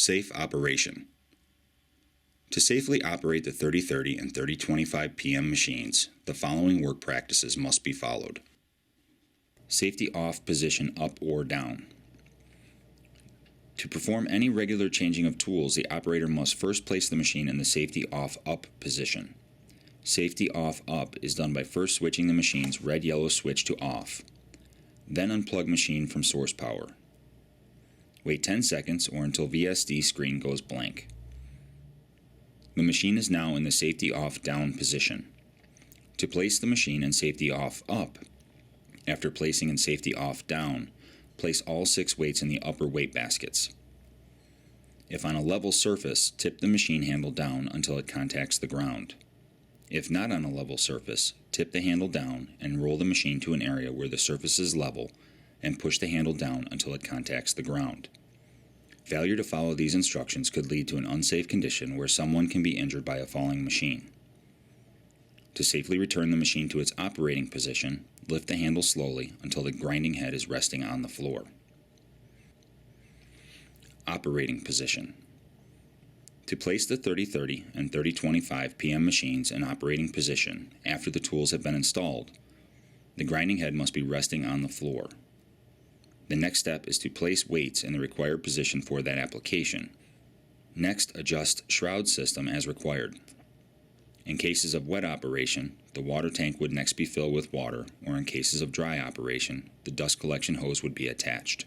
Safe operation. To safely operate the 3030 and 3025 PM machines, the following work practices must be followed. Safety off position up or down. To perform any regular changing of tools, the operator must first place the machine in the safety off up position. Safety off up is done by first switching the machine's red-yellow switch to off. Then unplug machine from source power. Wait 10 seconds or until VSD screen goes blank. The machine is now in the safety off down position. To place the machine in safety off up, after placing in safety off down, place all 6 weights in the upper weight baskets. If on a level surface, tip the machine handle down until it contacts the ground. If not on a level surface, tip the handle down and roll the machine to an area where the surface is level and push the handle down until it contacts the ground. Failure to follow these instructions could lead to an unsafe condition where someone can be injured by a falling machine. To safely return the machine to its operating position, lift the handle slowly until the grinding head is resting on the floor. Operating position. To place the 3030 and 3025 PM machines in operating position after the tools have been installed, the grinding head must be resting on the floor. The next step is to place weights in the required position for that application. Next, adjust shroud system as required. In cases of wet operation, the water tank would next be filled with water, or in cases of dry operation, the dust collection hose would be attached.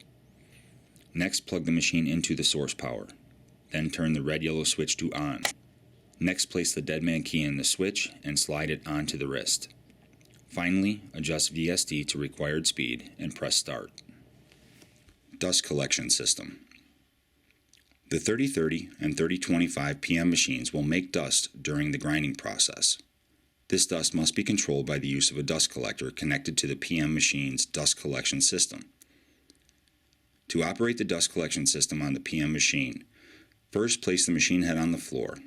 Next, plug the machine into the source power. Then turn the red-yellow switch to on. Next, place the dead man key in the switch and slide it onto the wrist. Finally, adjust VSD to required speed and press start. Dust collection system. The 3030 and 3025 PM machines will make dust during the grinding process. This dust must be controlled by the use of a dust collector connected to the PM machine's dust collection system. To operate the dust collection system on the PM machine, first place the machine head on the floor.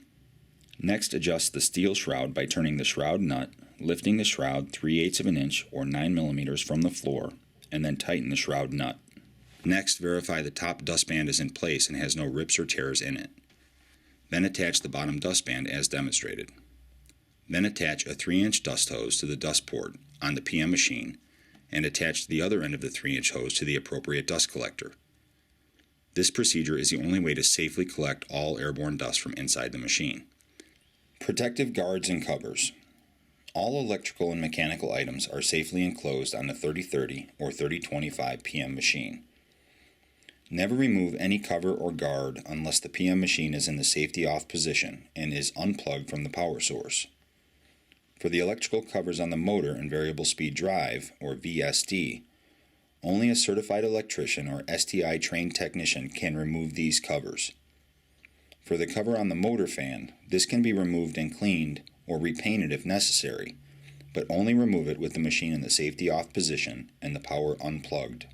Next, adjust the steel shroud by turning the shroud nut, lifting the shroud 3/8 of an inch or 9 millimeters from the floor, and then tighten the shroud nut. Next, verify the top dustband is in place and has no rips or tears in it. Then attach the bottom dustband as demonstrated. Then attach a 3-inch dust hose to the dust port on the PM machine and attach the other end of the 3-inch hose to the appropriate dust collector. This procedure is the only way to safely collect all airborne dust from inside the machine. Protective guards and covers. All electrical and mechanical items are safely enclosed on the 3030 or 3025 PM machine. Never remove any cover or guard unless the PM machine is in the safety off position and is unplugged from the power source. For the electrical covers on the motor and variable speed drive, or VSD, only a certified electrician or STI trained technician can remove these covers. For the cover on the motor fan, this can be removed and cleaned or repainted if necessary, but only remove it with the machine in the safety off position and the power unplugged.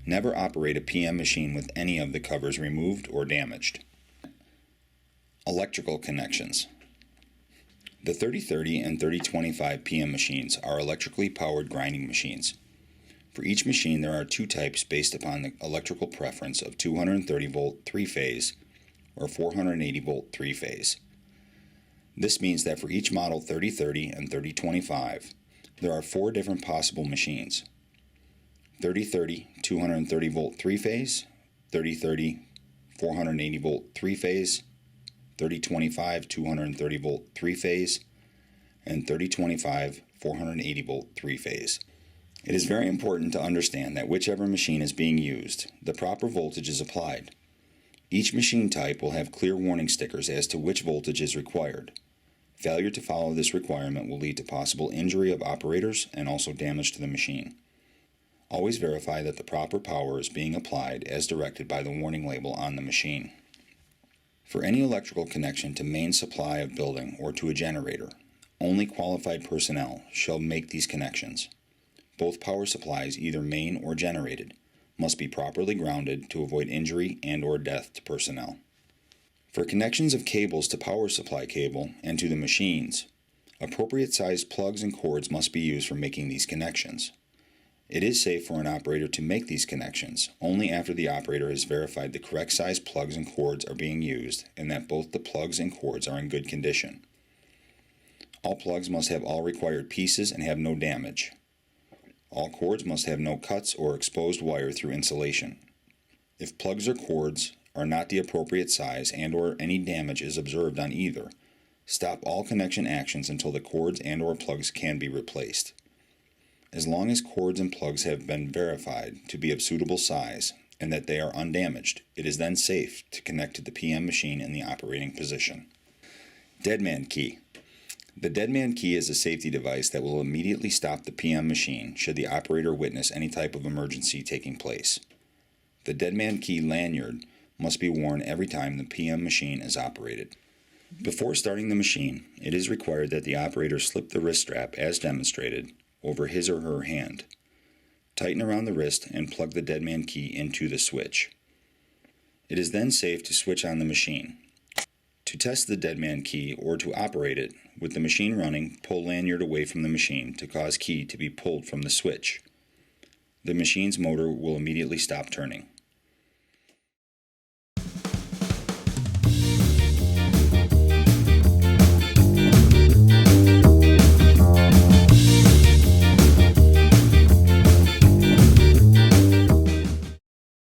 Never operate a PM machine with any of the covers removed or damaged. Electrical connections. The 3030 and 3025 PM machines are electrically powered grinding machines. For each machine, there are 2 types based upon the electrical preference of 230 volt 3-phase or 480 volt 3-phase. This means that for each model 3030 and 3025, there are 4 different possible machines. 3030 230 volt 3-phase, 3030 480 volt 3-phase, 3025 230 volt 3-phase, and 3025 480 volt 3-phase. It is very important to understand that whichever machine is being used, the proper voltage is applied. Each machine type will have clear warning stickers as to which voltage is required. Failure to follow this requirement will lead to possible injury of operators and also damage to the machine. Always verify that the proper power is being applied as directed by the warning label on the machine. For any electrical connection to main supply of building or to a generator, only qualified personnel shall make these connections. Both power supplies, either main or generated, must be properly grounded to avoid injury and or death to personnel. For connections of cables to power supply cable and to the machines, appropriate sized plugs and cords must be used for making these connections. It is safe for an operator to make these connections only after the operator has verified the correct size plugs and cords are being used and that both the plugs and cords are in good condition. All plugs must have all required pieces and have no damage. All cords must have no cuts or exposed wire through insulation. If plugs or cords are not the appropriate size and/or any damage is observed on either, stop all connection actions until the cords and/or plugs can be replaced. As long as cords and plugs have been verified to be of suitable size and that they are undamaged, it is then safe to connect to the PM machine in the operating position. Deadman key. The deadman key is a safety device that will immediately stop the PM machine should the operator witness any type of emergency taking place. The deadman key lanyard must be worn every time the PM machine is operated. Before starting the machine, it is required that the operator slip the wrist strap as demonstrated over his or her hand. Tighten around the wrist and plug the deadman key into the switch. It is then safe to switch on the machine. To test the deadman key or to operate it, with the machine running, pull lanyard away from the machine to cause key to be pulled from the switch. The machine's motor will immediately stop turning.